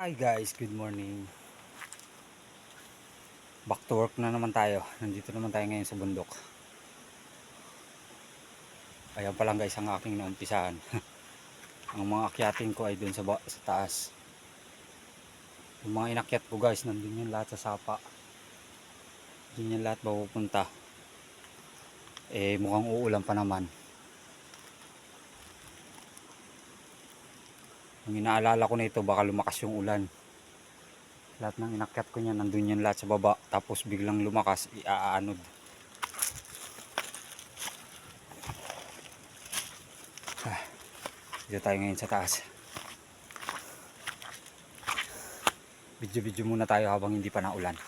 Hi guys, good morning. Back to work na naman tayo. Nandito naman tayo ngayon sa bundok. Ayan pa lang guys ang aking naumpisahan. Ang mga akyatin ko ay dun sa taas. Yung mga inakyat ko guys, nandun yung lahat sa sapa. Dun yung lahat mapupunta. Mukhang uulan pa naman. Ang inaalala ko na ito, baka lumakas yung ulan. Lahat ng inakyat ko niyan, nandun yung lahat sa baba. Tapos biglang lumakas, iaanod. Dito tayo ngayon sa taas. Video muna tayo habang hindi pa naulan.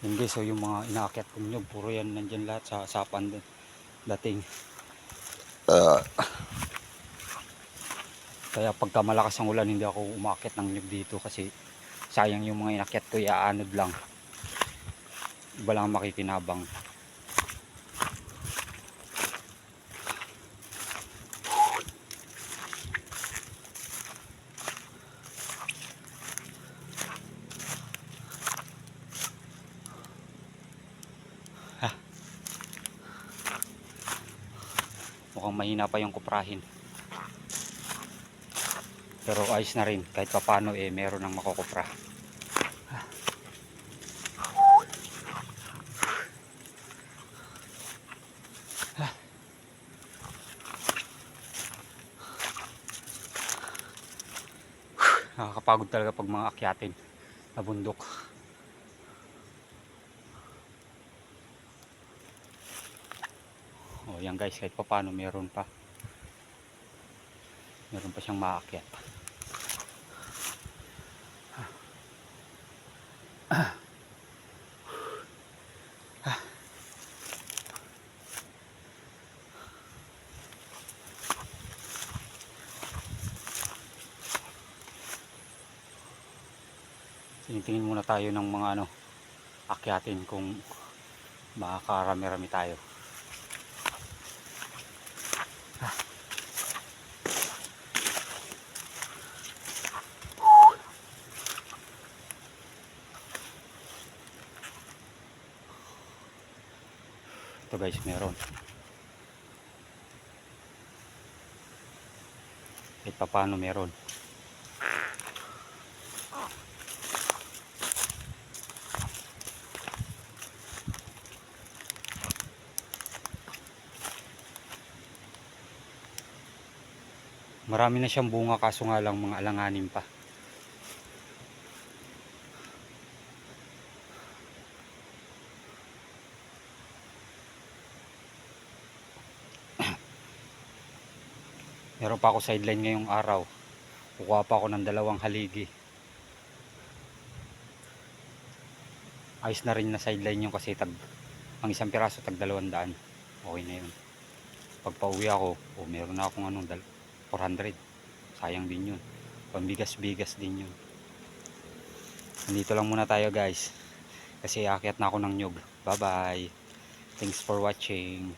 Yun guys, so yung mga inaakyat kong nyug, puro yan nandyan lahat sa sapan din dating. Kaya pagka malakas ang ulan, hindi ako umakyat ng nyug dito kasi sayang yung mga inakyat ko, iaanod lang. Iba lang makikinabang. Mukhang mahina pa yung kuprahin. Pero ayos na rin, kahit papano meron ng makukupra. Nakakapagod talaga pag mga akyatin na bundok. Oh, yan guys, kahit papano meron pa siyang maakyat. Tingin muna tayo ng mga akyatin kung makakarami-rami tayo. Ito guys, meron. Kahit paano meron. Marami na siyang bunga, kaso nga lang mga alanganin pa. Meron pa ako sideline ngayong araw. Kukuha pa ako ng 2 haligi. Ayos na rin na sideline yung kasi ang isang piraso tag 200. Okay na yun. Pag pauwi ako, meron na akong 400. Sayang din yun. Pambigas-bigas din yun. Nandito lang muna tayo guys. Kasi aakyat na ako ng nyug. Bye bye. Thanks for watching.